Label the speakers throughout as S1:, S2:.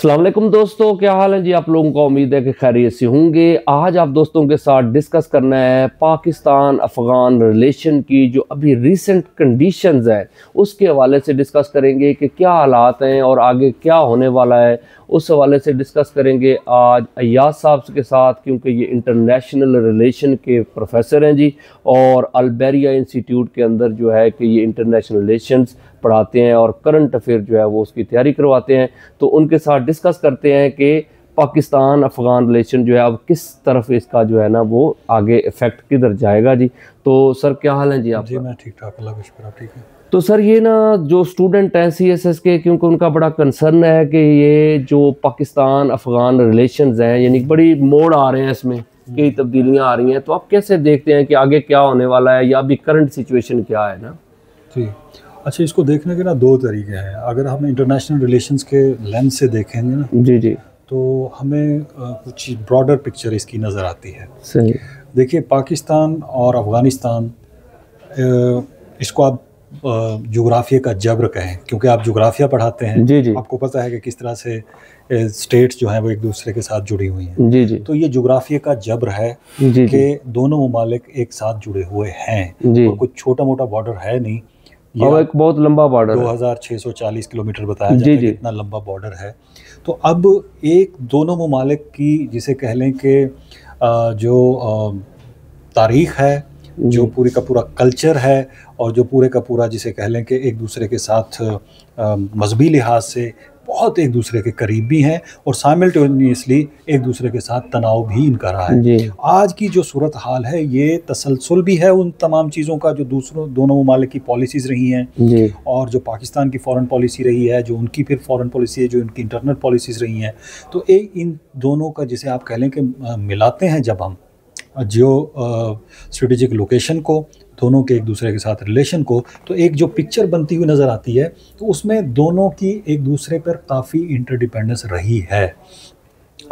S1: अस्सलाम वालेकुम दोस्तों, क्या हाल है जी आप लोगों का। उम्मीद है कि खैरियत से होंगे। आज आप दोस्तों के साथ डिस्कस करना है पाकिस्तान अफ़गान रिलेशन की जो अभी रीसेंट कंडीशंस है उसके हवाले से डिस्कस करेंगे कि क्या हालात हैं और आगे क्या होने वाला है। उस हवाले से डिस्कस करेंगे आज अय्याज साहब के साथ, क्योंकि ये इंटरनेशनल रिलेशन के प्रोफेसर हैं जी और अल्बेरिया इंस्टीट्यूट के अंदर जो है कि ये इंटरनेशनल रिलेशंस पढ़ाते हैं और करंट अफेयर जो है वो उसकी तैयारी करवाते हैं। तो उनके साथ डिस्कस करते हैं कि पाकिस्तान अफ़गान रिलेशन जो है अब किस तरफ इसका जो है ना वो आगे इफ़ेक्ट किधर जाएगा जी। तो सर क्या हाल है जी आप?
S2: जी मैं ठीक ठाक, अल्लाह का शुक्र, आप ठीक है।
S1: तो सर ये ना जो स्टूडेंट हैं CSS के, क्योंकि उनका बड़ा कंसर्न है कि ये जो पाकिस्तान अफ़गान रिलेशंस हैं यानी बड़ी मोड़ आ रहे हैं, इसमें कई तब्दीलियाँ आ रही हैं। तो आप कैसे देखते हैं कि आगे क्या होने वाला है या अभी करंट सिचुएशन क्या है ना?
S2: जी अच्छा, इसको देखने के ना दो तरीके हैं। अगर हम इंटरनेशनल रिलेशंस के लेंस से देखेंगे ना
S1: जी जी,
S2: तो हमें कुछ ब्रॉडर पिक्चर इसकी नज़र आती है।
S1: सही।
S2: देखिए, पाकिस्तान और अफ़गानिस्तान, इसको आप जोग्राफिया का जब्र कहें, क्योंकि आप जोग्राफिया पढ़ाते हैं।
S1: जी जी,
S2: आपको पता है कि किस तरह से स्टेट्स जो हैं वो एक दूसरे के साथ जुड़ी हुई हैं।
S1: जी जी,
S2: तो ये जोग्राफिया का जब्र है
S1: जी जी,
S2: कि दोनों ममालिक एक साथ जुड़े हुए हैं
S1: जी।
S2: और कुछ छोटा मोटा बॉर्डर है नहीं। ये
S1: और एक बहुत लंबा बॉर्डर है।
S2: 2640 किलोमीटर बताया
S1: जी
S2: जाता है कि
S1: जी,
S2: इतना लंबा बॉर्डर है। तो अब एक दोनों ममालिक की, जिसे कह लें कि जो तारीख़ है, जो
S1: जी
S2: पूरी का पूरा कल्चर है और जो पूरे का पूरा, जिसे कह लें कि एक दूसरे के साथ मजहबी लिहाज से बहुत एक दूसरे के करीब भी हैं और साइमल्टेनियसली एक दूसरे के साथ तनाव भी इनका रहा है।
S1: जी,
S2: आज की जो सूरत हाल है ये तसलसल भी है उन तमाम चीज़ों का जो दोनों ममालिक की पॉलिसीज़ रही हैं
S1: जी,
S2: और जो पाकिस्तान की फ़ॉरेन पॉलिसी रही है, जो उनकी फिर फ़ॉरेन पॉलिसी है, जो उनकी इंटरनल पॉलिसीज़ रही हैं। तो एक इन दोनों का, जिसे आप कह लें कि मिलाते हैं जब हम जियो स्ट्रेटेजिक लोकेशन को, दोनों के एक दूसरे के साथ रिलेशन को, तो एक जो पिक्चर बनती हुई नज़र आती है, तो उसमें दोनों की एक दूसरे पर काफ़ी इंटरडिपेंडेंस रही है।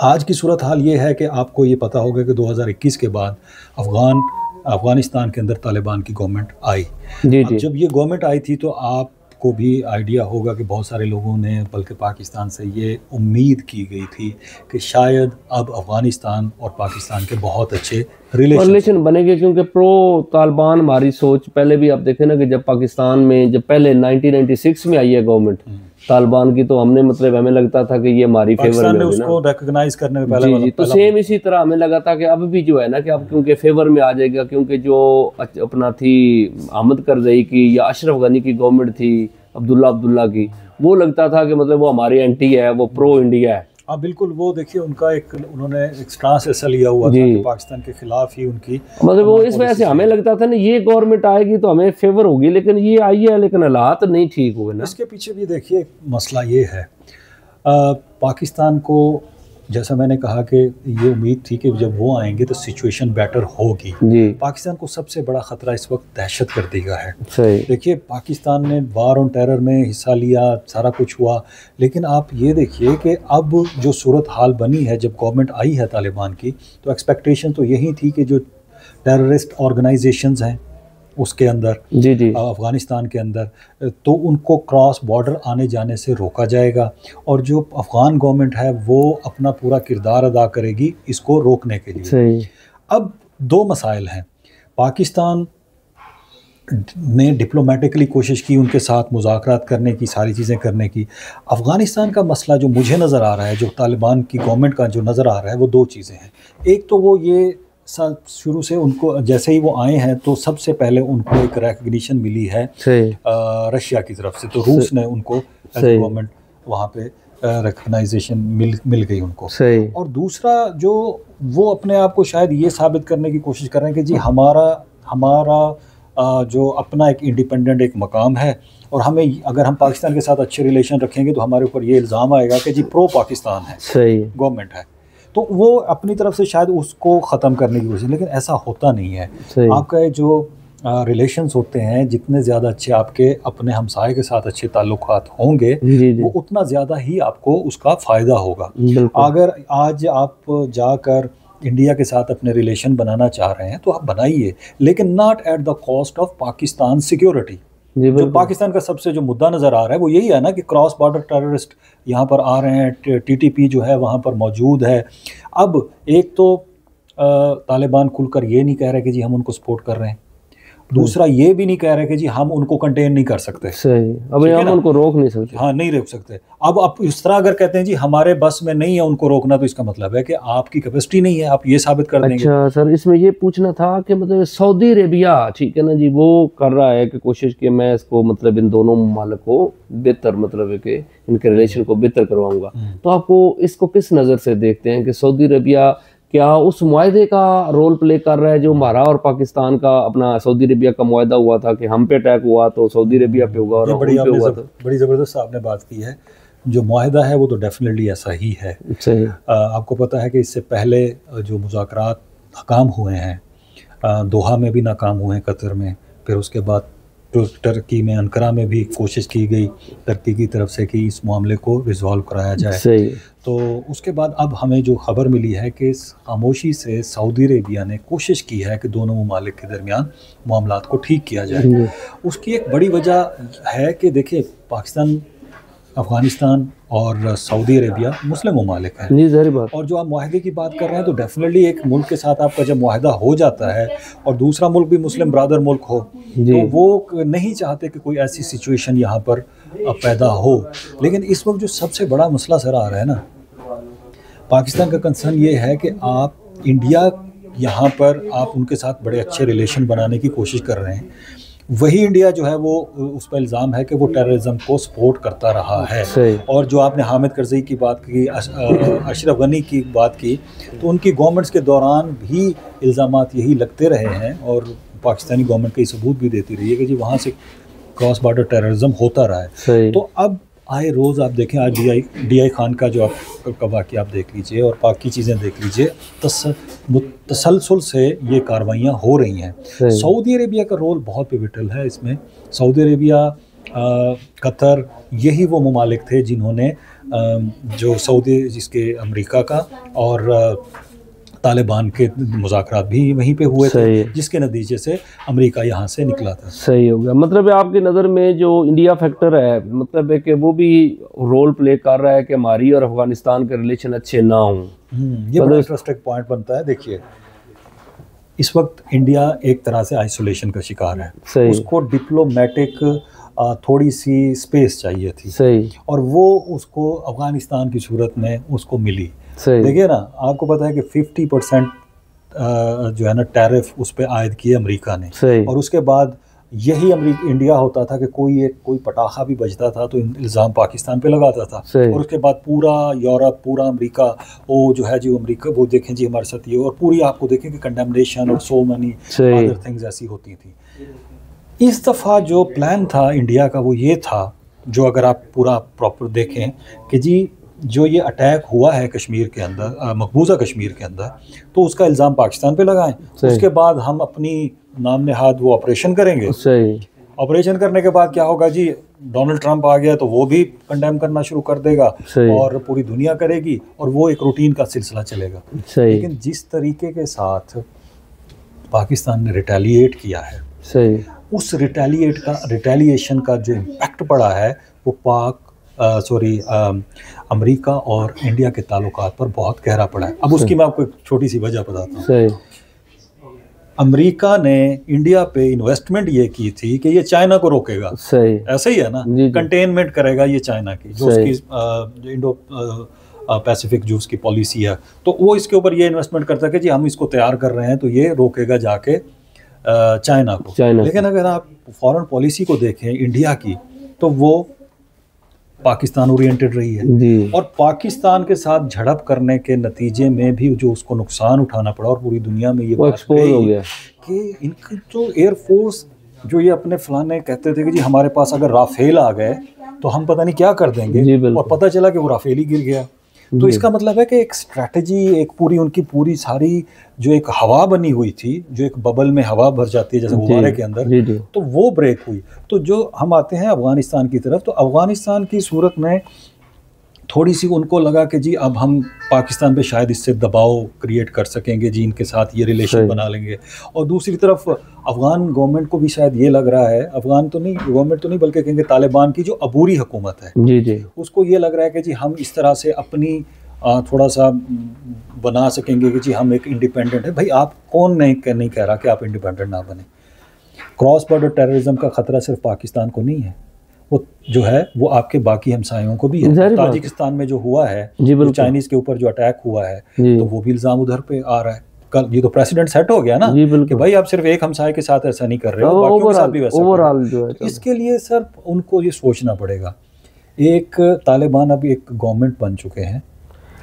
S2: आज की सूरत हाल ये है कि आपको ये पता होगा कि 2021 के बाद अफ़गानिस्तान के अंदर तालिबान की गवर्नमेंट आई।
S1: जी,
S2: अब
S1: जी,
S2: जब ये गवर्नमेंट आई थी तो आपको भी आइडिया होगा कि बहुत सारे लोगों ने, बल्कि पाकिस्तान से ये उम्मीद की गई थी कि शायद अब अफ़गानिस्तान और पाकिस्तान के बहुत अच्छे
S1: और
S2: रिलेशन।
S1: रिलेशन बनेंगे, क्योंकि प्रो तालिबान हमारी सोच पहले भी आप देखें ना कि जब पाकिस्तान में जब पहले 1996 में आई है गवर्नमेंट तालिबान की, तो हमने मतलब हमें लगता था कि ये हमारी फेवर
S2: पाकिस्तान
S1: में
S2: ने
S1: होगी ना।
S2: उसको रिकॉग्नाइज करने में
S1: जी जी, तो सेम इसी तरह हमें लगा था कि अब भी जो है ना कि अब क्योंकि फेवर में आ जाएगा, क्योंकि जो अपना थी अहमद करजई की या अशरफ गनी की गवर्नमेंट थी अब्दुल्ला की, वो लगता था कि मतलब वो हमारी एंटी है, वो प्रो इंडिया है।
S2: हाँ बिल्कुल, वो देखिए उनका एक, उन्होंने एक स्टांस ऐसा लिया हुआ था कि पाकिस्तान के खिलाफ ही उनकी
S1: मतलब वो इस वजह से हमें लगता था ना ये गवर्नमेंट आएगी तो हमें फेवर होगी, लेकिन ये आई है लेकिन हालात नहीं ठीक हुए ना।
S2: इसके पीछे भी देखिए मसला ये है, पाकिस्तान को, जैसा मैंने कहा कि ये उम्मीद थी कि जब वो आएंगे तो सिचुएशन बेटर होगी।
S1: जी,
S2: पाकिस्तान को सबसे बड़ा ख़तरा इस वक्त दहशतगर्दी का है।
S1: सही।
S2: देखिए, पाकिस्तान ने वार ऑन टेरर में हिस्सा लिया, सारा कुछ हुआ, लेकिन आप ये देखिए कि अब जो सूरत हाल बनी है, जब गवर्नमेंट आई है तालिबान की, तो एक्सपेक्टेशन तो यही थी कि जो टेररिस्ट ऑर्गेनाइजेशंस हैं उसके अंदर,
S1: जी जी,
S2: अफ़गानिस्तान के अंदर, तो उनको क्रॉस बॉर्डर आने जाने से रोका जाएगा और जो अफ़गान गवर्नमेंट है वो अपना पूरा किरदार अदा करेगी इसको रोकने के लिए।
S1: सही।
S2: अब दो मसाइल हैं। पाकिस्तान ने डिप्लोमेटिकली कोशिश की उनके साथ मुज़ाकरात करने की, सारी चीज़ें करने की। अफ़गानिस्तान का मसला जो मुझे नज़र आ रहा है, जो तालिबान की गवर्नमेंट का जो नज़र आ रहा है, वो दो चीज़ें हैं। एक तो वो ये शुरू से उनको, जैसे ही वो आए हैं तो सबसे पहले उनको एक रिकग्निशन मिली है रशिया की तरफ से, तो रूस ने उनको एज गवर्नमेंट वहाँ पे रिकग्नाइजेशन मिल गई उनको। और दूसरा, जो वो अपने आप को शायद ये साबित करने की कोशिश कर रहे हैं कि जी हमारा जो अपना एक इंडिपेंडेंट एक मकाम है और हमें, अगर हम पाकिस्तान के साथ अच्छे रिलेशन रखेंगे तो हमारे ऊपर ये इल्ज़ाम आएगा कि जी प्रो पाकिस्तान है, गवर्नमेंट है, तो वो अपनी तरफ से शायद उसको ख़त्म करने की कोशिश, लेकिन ऐसा होता नहीं है। आपका जो रिलेशंस होते हैं, जितने ज़्यादा अच्छे आपके अपने हमसाये के साथ अच्छे ताल्लुकात होंगे, वो उतना ज़्यादा ही आपको उसका फ़ायदा होगा। अगर आज आप जाकर इंडिया के साथ अपने रिलेशन बनाना चाह रहे हैं तो आप बनाइए, लेकिन not at the cost of Pakistan security.
S1: जी
S2: जो
S1: बिल्कुल।
S2: पाकिस्तान का सबसे जो मुद्दा नज़र आ रहा है वो यही है ना कि क्रॉस बॉर्डर टेररिस्ट यहाँ पर आ रहे हैं, टीटीपी जो है वहाँ पर मौजूद है। अब एक तो तालिबान खुलकर ये नहीं कह रहे कि जी हम उनको सपोर्ट कर रहे हैं, दूसरा ये भी नहीं कह रहे कि जी हम उनको कंटेन नहीं कर सकते।
S1: सही, अब
S2: ठीक है
S1: हम
S2: ना?
S1: उनको रोक नहीं सकते।
S2: हाँ, नहीं रोक सकते। अब आप इस तरह अगर कहते हैं जी हमारे बस में नहीं है उनको रोकना, तो इसका मतलब है कि आपकी कैपेसिटी नहीं है, आप ये साबित कर देंगे।
S1: अच्छा सर, इसमें ये पूछना था कि मतलब सऊदी अरेबिया, ठीक है ना जी, वो कर रहा है कि कोशिश कि मैं इसको मतलब इन दोनों ममालिक को बेहतर, मतलब है कि इनके रिलेशन को बेहतर करवाऊंगा, तो आपको इसको किस नज़र से देखते हैं कि सऊदी अरेबिया क्या उस मुआहदे का रोल प्ले कर रहा है जो हमारा और पाकिस्तान का, अपना सऊदी अरेबिया का मुआहदा हुआ था कि हम पे अटैक हुआ तो सऊदी अरेबिया पे होगा और
S2: ये
S1: हम पे हुआ था।
S2: बड़ी ज़बरदस्त आपने बात की है। जो मुआहदा है वो तो डेफिनेटली ऐसा ही है।
S1: सही।
S2: आपको पता है कि इससे पहले जो मुज़ाकरात नाकाम हुए हैं, दोहा में भी नाकाम हुए हैं, कतर में, फिर उसके बाद टर्की में, अंकारा में भी कोशिश की गई टर्की की तरफ से कि इस मामले को रिजॉल्व कराया जाए।
S1: सही।
S2: तो उसके बाद अब हमें जो खबर मिली है कि खामोशी से सऊदी अरेबिया ने कोशिश की है कि दोनों ममालिक के दरमियान मामलात को ठीक किया जाए। उसकी एक बड़ी वजह है कि देखिए, पाकिस्तान, अफ़गानिस्तान और सऊदी अरेबिया मुस्लिम ममालिक हैं।
S1: जी ज़ाहिर बात।
S2: और जो आप मुआहदे की बात कर रहे हैं, तो डेफिनेटली एक मुल्क के साथ आपका जब मुआहदा हो जाता है और दूसरा मुल्क भी मुस्लिम ब्रादर मुल्क हो, तो वो नहीं चाहते कि कोई ऐसी सिचुएशन यहाँ पर पैदा हो। लेकिन इस वक्त जो सबसे बड़ा मसला सर आ रहा है ना, पाकिस्तान का कंसर्न ये है कि आप इंडिया यहाँ पर आप उनके साथ बड़े अच्छे रिलेशन बनाने की कोशिश कर रहे हैं, वही इंडिया जो है वो, उस पर इल्ज़ाम है कि वो टेररिज्म को सपोर्ट करता रहा है। और जो आपने हामिद करज़ई की बात की, अशरफ गनी की बात की, तो उनकी गवर्नमेंट्स के दौरान भी इल्ज़ामात यही लगते रहे हैं और पाकिस्तानी गवर्नमेंट कई सबूत भी देती रही है कि जी वहाँ से क्रॉस बॉर्डर टेररिज्म होता रहा है। तो अब आए रोज़ आप देखें, आज डी आई खान का जो आप वाक़या आप देख लीजिए और बाकी चीज़ें देख लीजिए, तसलसल से ये कार्रवाइयाँ हो रही हैं। सऊदी अरेबिया का रोल बहुत पिवटल है इसमें। सऊदी अरेबिया, कतर, यही वो ममालिक थे जिन्होंने जो सऊदी, जिसके अमेरिका का और तालिबान के मुज़ाकरात भी वहीं पे हुए थे, जिसके नतीजे से अमेरिका यहाँ से निकला था। सही
S1: हो गया। मतलब आपकी नज़र में जो इंडिया फैक्टर है, मतलब है कि वो भी रोल प्ले कर रहा है कि हमारी और अफगानिस्तान के रिलेशन अच्छे ना हों।
S2: ये बड़ा इंटरेस्टिंग पॉइंट बनता है। देखिए, इस वक्त इंडिया एक तरह से आइसोलेशन का शिकार है। उसको डिप्लोमेटिक थोड़ी सी स्पेस चाहिए थी।
S1: सही।
S2: और वो उसको अफगानिस्तान की सूरत में उसको मिली। देखिए ना, आपको पता है कि 50% जो है ना टैरिफ उस पर आयद किए अमेरिका ने, और उसके बाद यही इंडिया होता था कि कोई पटाखा भी बजता था तो इल्ज़ाम पाकिस्तान पे लगाता था, और उसके बाद पूरा यूरोप, पूरा अमेरिका, वो जो है जी अमेरिका, वो देखें जी हमारे साथ ये, और पूरी आपको देखें कि कंडेमनेशन और सो मनी अदर थिंग्स ऐसी होती थी। इस दफ़ा जो प्लान था इंडिया का वो ये था, जो अगर आप पूरा प्रॉपर देखें कि जी जो ये अटैक हुआ है कश्मीर के अंदर, मकबूजा कश्मीर के अंदर, तो उसका इल्ज़ाम पाकिस्तान पे लगाएं, उसके बाद हम अपनी नाम नहाद वो ऑपरेशन करेंगे। ऑपरेशन करने के बाद क्या होगा जी, डोनाल्ड ट्रंप आ गया तो वो भी कंडेम करना शुरू कर देगा और पूरी दुनिया करेगी, और वो एक रूटीन का सिलसिला चलेगा। लेकिन जिस तरीके के साथ पाकिस्तान ने रिटेलिएट किया है, उस रिटेलिएशन का जो इम्पैक्ट पड़ा है वो अमेरिका और इंडिया के ताल्लुकात पर बहुत गहरा पड़ा है। अब उसकी मैं आपको एक छोटी सी वजह बताता हूँ। अमेरिका ने इंडिया पे इन्वेस्टमेंट ये की थी कि ये चाइना को रोकेगा। ऐसे ही है ना, कंटेनमेंट करेगा ये चाइना की, जो उसकी इंडो पैसिफिक जो उसकी पॉलिसी है, तो वो इसके ऊपर ये इन्वेस्टमेंट करता है कि जी हम इसको तैयार कर रहे हैं तो ये रोकेगा जाके चाइना को। लेकिन अगर आप फॉरेन पॉलिसी को देखें इंडिया की, तो वो पाकिस्तान ओरिएंटेड रही है, और पाकिस्तान के साथ झड़प करने के नतीजे में भी जो उसको नुकसान उठाना पड़ा, और पूरी दुनिया में ये बात हो गया कि इनकी जो एयरफोर्स, जो ये अपने फलाने कहते थे कि जी हमारे पास अगर राफेल आ गए तो हम पता नहीं क्या कर देंगे, और पता चला कि वो राफेल ही गिर गया। तो इसका मतलब है कि एक स्ट्रैटेजी, एक उनकी पूरी सारी जो एक हवा बनी हुई थी, जो एक बबल में हवा भर जाती है जैसे गुब्बारे के अंदर, तो वो ब्रेक हुई। तो जो हम आते हैं अफगानिस्तान की तरफ, तो अफगानिस्तान की सूरत में थोड़ी सी उनको लगा कि जी अब हम पाकिस्तान पे शायद इससे दबाव क्रिएट कर सकेंगे जी, इनके साथ ये रिलेशन बना लेंगे। और दूसरी तरफ अफ़गान गवर्नमेंट को भी शायद ये लग रहा है, अफ़गान तो नहीं, गवर्नमेंट तो नहीं बल्कि कहेंगे तालिबान की जो अबूरी हुकूमत है
S1: जी जी,
S2: उसको ये लग रहा है कि जी हम इस तरह से अपनी थोड़ा सा बना सकेंगे कि जी हम एक इंडिपेंडेंट है। भाई आप कौन नहीं कह रहा कि आप इंडिपेंडेंट ना बने। क्रॉस बॉर्डर टेररिज्म का ख़तरा सिर्फ पाकिस्तान को नहीं है, वो जो है वो आपके बाकी हमसायों को भी है। ताजिकिस्तान में जो हुआ है, जो चाइनीज़ के ऊपर जो अटैक हुआ है, तो वो भी इल्ज़ाम उधर पे आ रहा है। कल ये तो प्रेसिडेंट सेट हो गया ना कि भाई आप सिर्फ एक हमसाये के साथ ऐसा नहीं कर रहे हो, बाकियों के साथ भी वैसा
S1: ओवरऑल जो है।
S2: तो इसके लिए सर उनको ये सोचना पड़ेगा। एक तालिबान अभी एक गवर्नमेंट बन चुके हैं,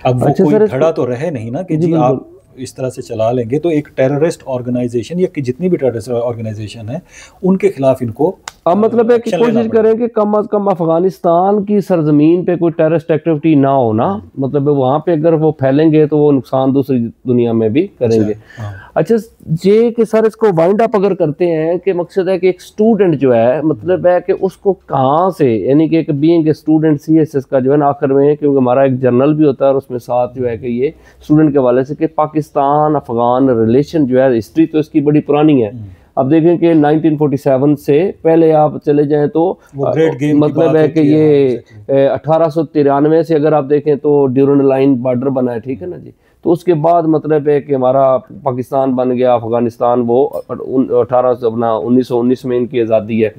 S2: अब वो कोई धड़ा तो रहे नहीं ना कि जी आप इस तरह से चला लेंगे। तो एक टेररिस्ट ऑर्गेनाइजेशन या कि जितनी भी टेररिस्ट ऑर्गेनाइजेशन है उनके खिलाफ इनको
S1: अब मतलब है कि कोशिश करें कि कम अज कम अफगानिस्तान की सरजमीन पे कोई टेररिस्ट एक्टिविटी ना हो ना, मतलब वहाँ पे अगर वो फैलेंगे तो वो नुकसान दूसरी दुनिया में भी करेंगे। अच्छा ये कि सर इसको वाइंड अप अगर करते हैं कि मकसद है कि एक स्टूडेंट जो है मतलब है कि उसको कहाँ से, यानी कि एक बीइंग स्टूडेंट CSS का जो है ना आखिर में, क्योंकि हमारा एक जर्नल भी होता है और उसमें साथ जो है कि ये स्टूडेंट के हवाले से कि पाकिस्तान अफगान रिलेशन जो है हिस्ट्री तो इसकी बड़ी पुरानी है। अब देखें कि 1947 से पहले आप चले जाएं तो मतलब है कि ये 1893 से अगर आप देखें तो ड्यूरन लाइन बॉर्डर बना है, ठीक है ना जी। तो उसके बाद मतलब है कि हमारा पाकिस्तान बन गया, अफगानिस्तान वो 1919 में इनकी आज़ादी है,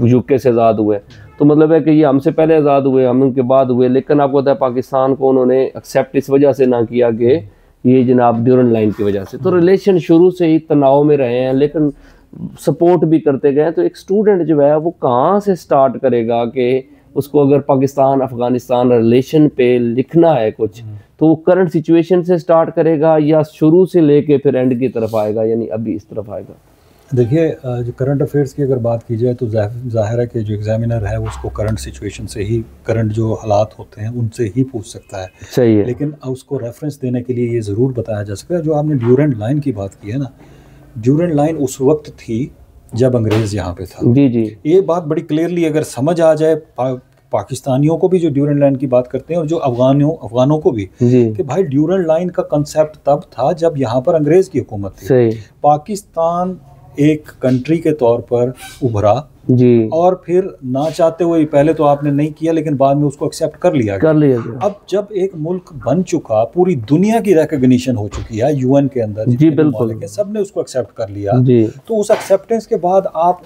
S1: UK से आज़ाद हुए। तो मतलब है कि ये हमसे पहले आज़ाद हुए, हम उनके बाद हुए, लेकिन आपको पता है पाकिस्तान को उन्होंने एक्सेप्ट इस वजह से ना किया कि ये जनाब ड्यूरन लाइन की वजह से। तो रिलेशन शुरू से ही तनाव में रहे हैं, लेकिन सपोर्ट भी करते गए। तो एक स्टूडेंट जो है वो कहाँ से स्टार्ट करेगा कि उसको अगर पाकिस्तान अफगानिस्तान रिलेशन पे लिखना है कुछ, तो वो करंट सिचुएशन से स्टार्ट करेगा या शुरू से लेके फिर एंड की तरफ आएगा, यानी अभी इस तरफ आएगा?
S2: देखिए जो करंट अफेयर्स की अगर बात की जाए तो ज़ाहिर है कि जो एग्जामिनर है उसको करंट सिचुएशन से ही, करंट जो हालात होते हैं उनसे ही पूछ सकता है।
S1: सही है।
S2: लेकिन उसको रेफरेंस देने के लिए ये ज़रूर बताया जा सकता है। जो आपने ड्यूरेंट लाइन की बात की है ना, ड्यूरेंट लाइन उस वक्त थी जब अंग्रेज़ यहाँ पे था।
S1: जी जी,
S2: ये बात बड़ी क्लियरली अगर समझ आ जाए पाकिस्तानियों को भी जो ड्यूरेंट लाइन की बात करते हैं और जो अफगानों को भी, कि भाई ड्यूरेंट लाइन का कंसेप्ट तब था जब यहाँ पर अंग्रेज़ की हुकूमत थी। पाकिस्तान एक कंट्री के तौर पर उभरा जी, और फिर ना चाहते हुए, पहले तो आपने नहीं किया लेकिन बाद में उसको एक्सेप्ट कर लिया गया। अब जब एक मुल्क बन चुका, पूरी दुनिया की रिकॉग्निशन हो चुकी है UN के अंदर,
S1: जी बिल्कुल,
S2: सबने उसको एक्सेप्ट कर लिया जी। तो उस एक्सेप्टेंस के बाद आप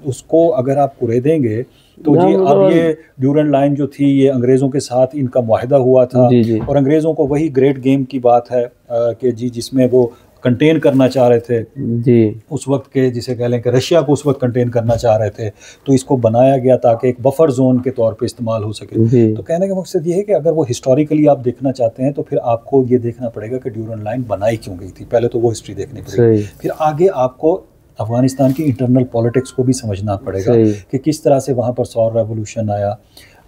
S2: उसको अगर आप कुरेदेंगे तो जी अब ये ड्यूरेंट लाइन जो थी ये अंग्रेज़ों के साथ इनका मुआहदा हुआ था जी। और अंग्रेज़ों को वही ग्रेट गेम की बात है कि जी जिसमें वो कंटेन करना चाह रहे थे जी, उस वक्त के, जिसे कह लें कि रशिया को उस वक्त कंटेन करना चाह रहे थे, तो इसको बनाया गया ताकि एक बफर जोन के तौर पे इस्तेमाल हो सके। तो कहने का मकसद ये है कि अगर वो हिस्टोरिकली आप देखना चाहते हैं तो फिर आपको ये देखना पड़ेगा कि ड्यूरेंट लाइन बनाई क्यों गई थी, पहले तो वो हिस्ट्री देखनी पड़ेगी। फिर आगे आपको अफगानिस्तान की इंटरनल पॉलिटिक्स को भी समझना पड़ेगा कि किस तरह से वहाँ पर सौर रेवोल्यूशन आया,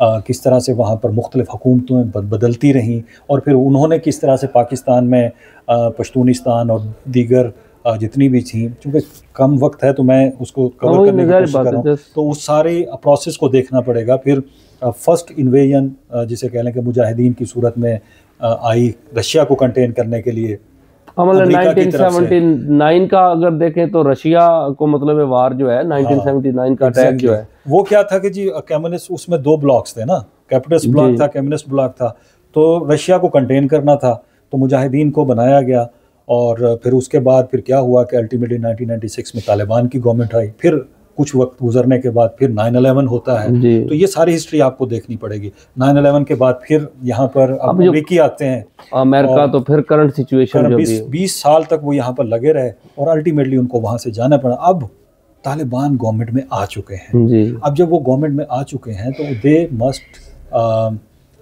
S2: किस तरह से वहाँ पर मुख्तलिफ हुकूमतें बदलती रहीं, और फिर उन्होंने किस तरह से पाकिस्तान में पश्तूनिस्तान और दीगर जितनी भी थी, क्योंकि कम वक्त है तो मैं उसको कवर करने की कोशिश कर रहा हूँ, तो उस सारे प्रोसेस को देखना पड़ेगा। फिर फर्स्ट इन्वेजन जिसे कह लें कि मुजाहिदीन की सूरत में आई रशिया को कंटेन करने के लिए,
S1: मतलब 1979 का अगर देखें तो रशिया को मतलब वार जो है 1979 का अटैक जो है
S2: वो क्या था कि जी कम्युनिस्ट, उसमें दो ब्लॉक्स थे ना, कैपिटलिस्ट ब्लॉक था, कम्युनिस्ट ब्लॉक था। तो रशिया को कंटेन करना था तो मुजाहिदीन को बनाया गया, और फिर उसके बाद फिर क्या हुआ कि अल्टीमेटली 1996 में तालिबान की गवर्नमेंट आई। फिर कुछ वक्त गुजरने के बाद फिर 9/11 होता है, तो ये सारी हिस्ट्री आपको देखनी पड़ेगी। 9/11 के बाद फिर यहाँ पर अमेरिकी आते हैं,
S1: अमेरिका, तो फिर करंट सिचुएशन जो
S2: 20 साल तक वो यहाँ पर लगे रहे और अल्टीमेटली उनको वहाँ से जाना पड़ा। अब तालिबान गवर्नमेंट में आ चुके हैं। अब जब वो गवर्नमेंट में आ चुके हैं तो they must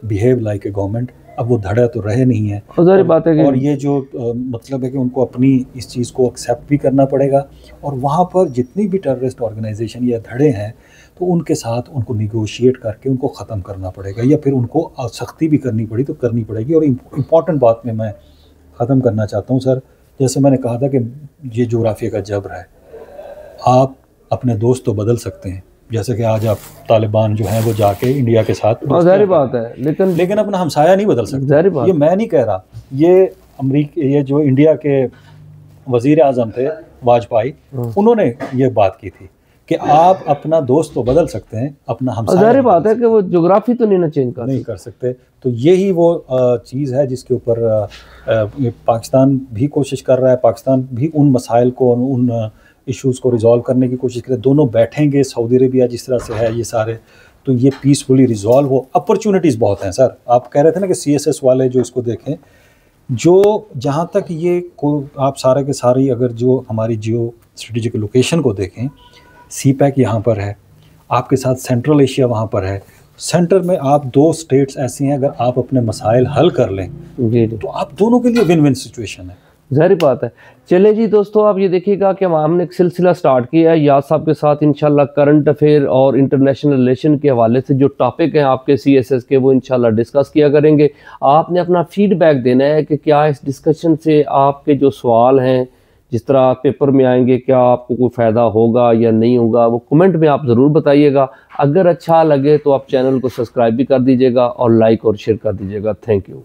S2: behave like a government. अब वो धड़ा तो रहे नहीं है,
S1: बात है
S2: और ये जो मतलब है कि उनको अपनी इस चीज़ को एक्सेप्ट भी करना पड़ेगा, और वहाँ पर जितनी भी टेररिस्ट ऑर्गेनाइजेशन या धड़े हैं तो उनके साथ उनको निगोशिएट करके उनको ख़त्म करना पड़ेगा, या फिर उनको सख्ती भी करनी पड़ी तो करनी पड़ेगी। और इम्पॉर्टेंट बात में मैं ख़त्म करना चाहता हूँ सर, जैसे मैंने कहा था कि ये जोग्राफिया का जबर है। आप अपने दोस्त तो बदल सकते हैं, जैसे कि आज आप तालिबान जो हैं वो जाके इंडिया के साथ
S1: जाहिर बात है, लेकिन
S2: अपना हमसाया नहीं बदल सकते।
S1: जाहिर बात,
S2: ये मैं नहीं कह रहा, ये जो इंडिया के वज़ीर आज़म थे वाजपेयी, उन्होंने ये बात की थी कि आप अपना दोस्त तो बदल सकते हैं, अपना हमसाया
S1: जाहिर बात है कि वो ज्योग्राफी तो नहीं कर सकते।
S2: तो यही वो चीज़ है जिसके ऊपर पाकिस्तान भी कोशिश कर रहा है। पाकिस्तान भी उन मसाइल को, उन इश्यूज़ को रिजॉल्व करने की कोशिश करे। दोनों बैठेंगे, सऊदी अरेबिया जिस तरह से है ये सारे, तो ये पीसफुली रिजॉल्व हो। अपॉर्चुनिटीज़ बहुत हैं सर। आप कह रहे थे ना कि CSS वाले जो इसको देखें, जो जहाँ तक ये को आप सारे के सारी अगर जो हमारी जियो स्ट्रेटेजिक लोकेशन को देखें, CPEC यहाँ पर है, आपके साथ सेंट्रल एशिया वहाँ पर है, सेंटर में आप 2 स्टेट्स ऐसी हैं, अगर आप अपने मसाइल हल कर लें
S1: जी
S2: तो आप दोनों के लिए विन विन सिचुएशन है।
S1: ज़ाहिर बात है। चले जी दोस्तों, आप ये देखिएगा कि हमने एक सिलसिला स्टार्ट किया है याद साहब के साथ, इंशाल्लाह करंट अफेयर और इंटरनेशनल रिलेशन के हवाले से जो टॉपिक हैं आपके CSS के, वो इंशाल्लाह डिस्कस किया करेंगे। आपने अपना फीडबैक देना है कि क्या इस डिस्कशन से आपके जो सवाल हैं जिस तरह पेपर में आएंगे, क्या आपको कोई फ़ायदा होगा या नहीं होगा, वो कमेंट में आप ज़रूर बताइएगा। अगर अच्छा लगे तो आप चैनल को सब्सक्राइब भी कर दीजिएगा और लाइक और शेयर कर दीजिएगा। Thank you.